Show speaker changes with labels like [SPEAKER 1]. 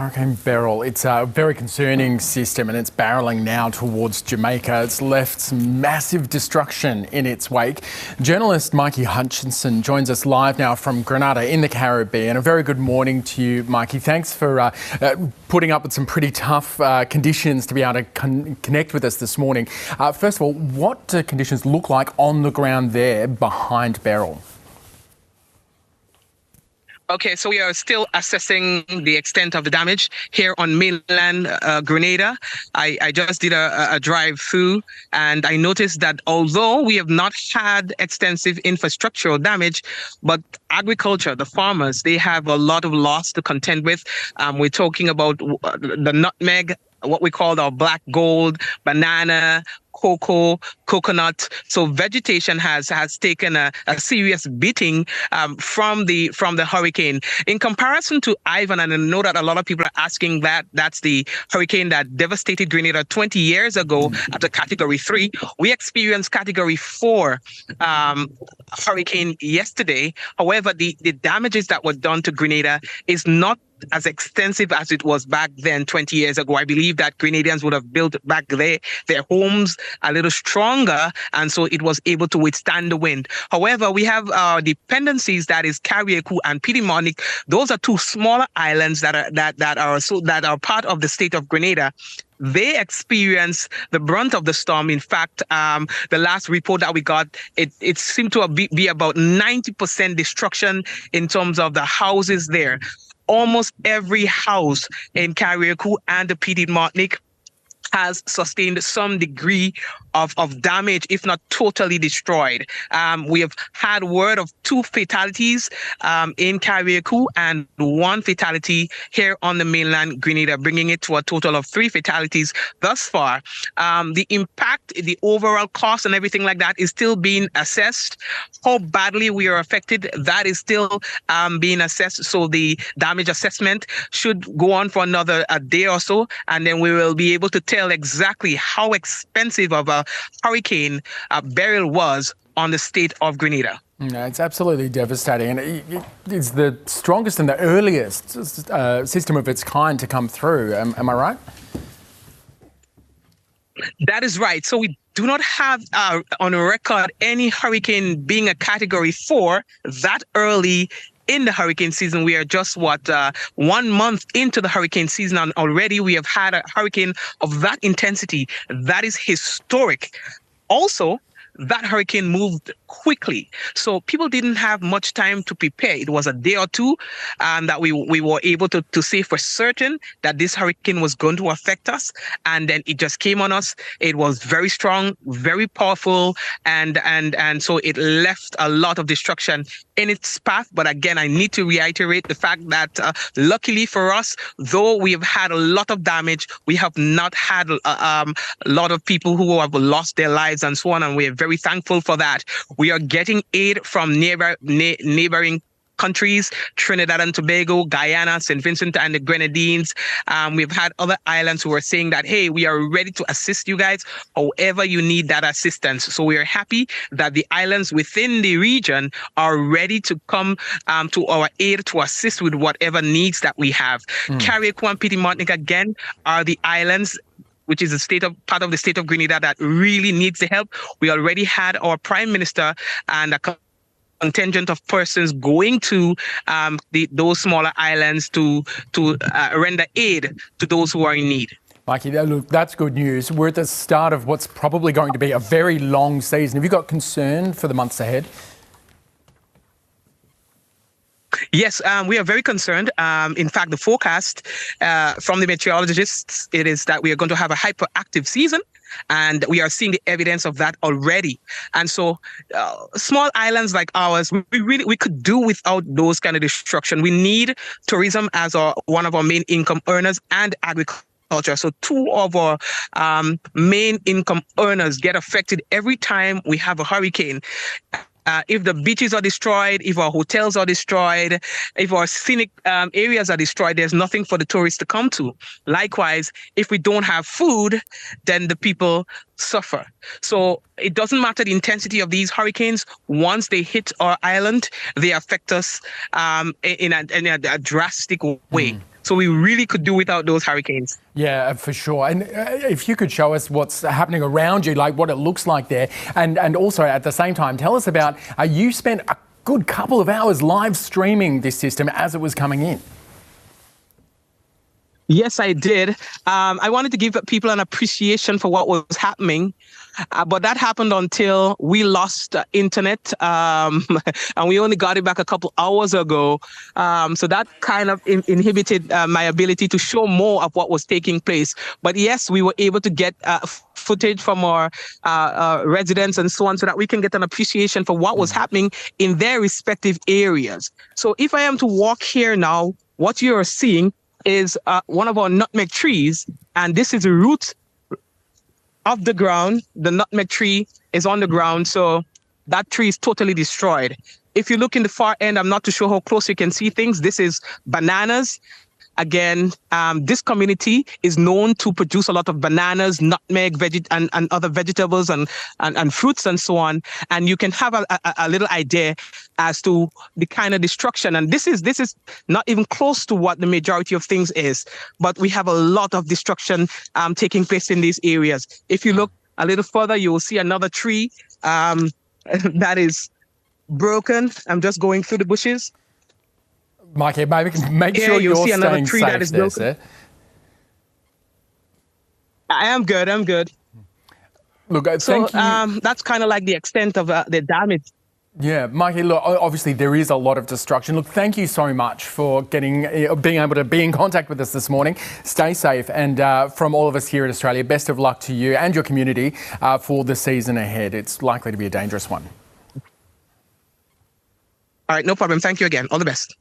[SPEAKER 1] Hurricane Beryl, it's a very concerning system and it's barreling now towards Jamaica. It's left some massive destruction in its wake. Journalist Mikey Hutchinson joins us live now from Grenada in the Caribbean. A very good morning to you, Mikey. Thanks for putting up with some pretty tough conditions to be able to connect with us this morning. First of all, what do conditions look like on the ground there behind Beryl?
[SPEAKER 2] Okay, so we are still assessing the extent of the damage here on mainland Grenada. I just did a drive through and I noticed that although we have not had extensive infrastructural damage, but agriculture, the farmers, they have a lot of loss to contend with. We're talking about the nutmeg, what we call our black gold, banana, cocoa, coconut. So vegetation has taken a serious beating from the hurricane. In comparison to Ivan, and I know that a lot of people are asking that's the hurricane that devastated Grenada 20 years ago at a Category 3. We experienced Category 4 hurricane yesterday. However, the damages that were done to Grenada is not as extensive as it was back then 20 years ago. I believe that Grenadians would have built back their homes a little stronger, and so it was able to withstand the wind. However, we have dependencies, that is Carriacou and Piedmont. Those are two smaller islands that are part of the state of Grenada. They experience the brunt of the storm. In fact, the last report that we got, it seemed to be about 90% destruction in terms of the houses there. Almost every house in Carriacou and the Piedmont has sustained some degree of damage, if not totally destroyed. We have had word of 2 fatalities in Carriacou and 1 fatality here on the mainland Grenada, bringing it to a total of 3 fatalities thus far. The impact, the overall cost and everything like that is still being assessed. How badly we are affected, that is still being assessed. So the damage assessment should go on for another day or so, and then we will be able to tell exactly how expensive of a hurricane Beryl was on the state of Grenada.
[SPEAKER 1] Yeah, it's absolutely devastating, and it's the strongest and the earliest system of its kind to come through. Am I right?
[SPEAKER 2] That is right. So we do not have on record any hurricane being a Category 4 that early in the hurricane season. We are just 1 month into the hurricane season, and already we have had a hurricane of that intensity. That is historic. Also, that hurricane moved quickly, so people didn't have much time to prepare. It was a day or two that we were able to say for certain that this hurricane was going to affect us, and then it just came on us. It was very strong, very powerful, and so it left a lot of destruction in its path. But again, I need to reiterate the fact that luckily for us, though we have had a lot of damage, we have not had a lot of people who have lost their lives and so on, and we are very thankful for that. We are getting aid from neighboring countries, Trinidad and Tobago, Guyana, St. Vincent and the Grenadines. We've had other islands who are saying that, hey, we are ready to assist you guys however you need that assistance. So we are happy that the islands within the region are ready to come to our aid to assist with whatever needs that we have. Carriacou and Piedmont, again, are the islands which is part of the state of Grenada that really needs the help. We already had our Prime Minister and a contingent of persons going to those smaller islands to render aid to those who are in need.
[SPEAKER 1] Mikey, look, that's good news. We're at the start of what's probably going to be a very long season. Have you got concern for the months ahead?
[SPEAKER 2] Yes, we are very concerned. In fact, the forecast from the meteorologists, it is that we are going to have a hyperactive season, and we are seeing the evidence of that already. And so small islands like ours, we could do without those kind of destruction. We need tourism as one of our main income earners, and agriculture. So 2 of our main income earners get affected every time we have a hurricane. If the beaches are destroyed, if our hotels are destroyed, if our scenic areas are destroyed, there's nothing for the tourists to come to. Likewise, if we don't have food, then the people suffer. So it doesn't matter the intensity of these hurricanes. Once they hit our island, they affect us in a drastic way. So we really could do without those hurricanes.
[SPEAKER 1] Yeah, for sure. And if you could show us what's happening around you, like what it looks like there, and also at the same time, tell us about, you spent a good couple of hours live streaming this system as it was coming in.
[SPEAKER 2] Yes, I did. I wanted to give people an appreciation for what was happening. But that happened until we lost internet, and we only got it back a couple hours ago. So that kind of inhibited my ability to show more of what was taking place. But yes, we were able to get footage from our residents and so on, so that we can get an appreciation for what was happening in their respective areas. So if I am to walk here now, what you are seeing is one of our nutmeg trees, and this is the root of the ground. The nutmeg tree is on the ground, so that tree is totally destroyed. If you look in the far end, I'm not too sure how close you can see things. This is bananas. Again, this community is known to produce a lot of bananas, nutmeg, and other vegetables and fruits and so on. And you can have a little idea as to the kind of destruction. And this is not even close to what the majority of things is. But we have a lot of destruction taking place in these areas. If you look a little further, you will see another tree that is broken. I'm just going through the bushes.
[SPEAKER 1] Mikey, maybe make sure you're
[SPEAKER 2] see another
[SPEAKER 1] staying
[SPEAKER 2] tree
[SPEAKER 1] safe
[SPEAKER 2] that is
[SPEAKER 1] there,
[SPEAKER 2] broken.
[SPEAKER 1] sir.
[SPEAKER 2] I'm good.
[SPEAKER 1] Look,
[SPEAKER 2] So
[SPEAKER 1] thank you.
[SPEAKER 2] that's kind of like the extent of the damage.
[SPEAKER 1] Yeah, Mikey, look, obviously there is a lot of destruction. Look, thank you so much for being able to be in contact with us this morning. Stay safe, and from all of us here at Australia, best of luck to you and your community for the season ahead. It's likely to be a dangerous one.
[SPEAKER 2] All right, no problem. Thank you again. All the best.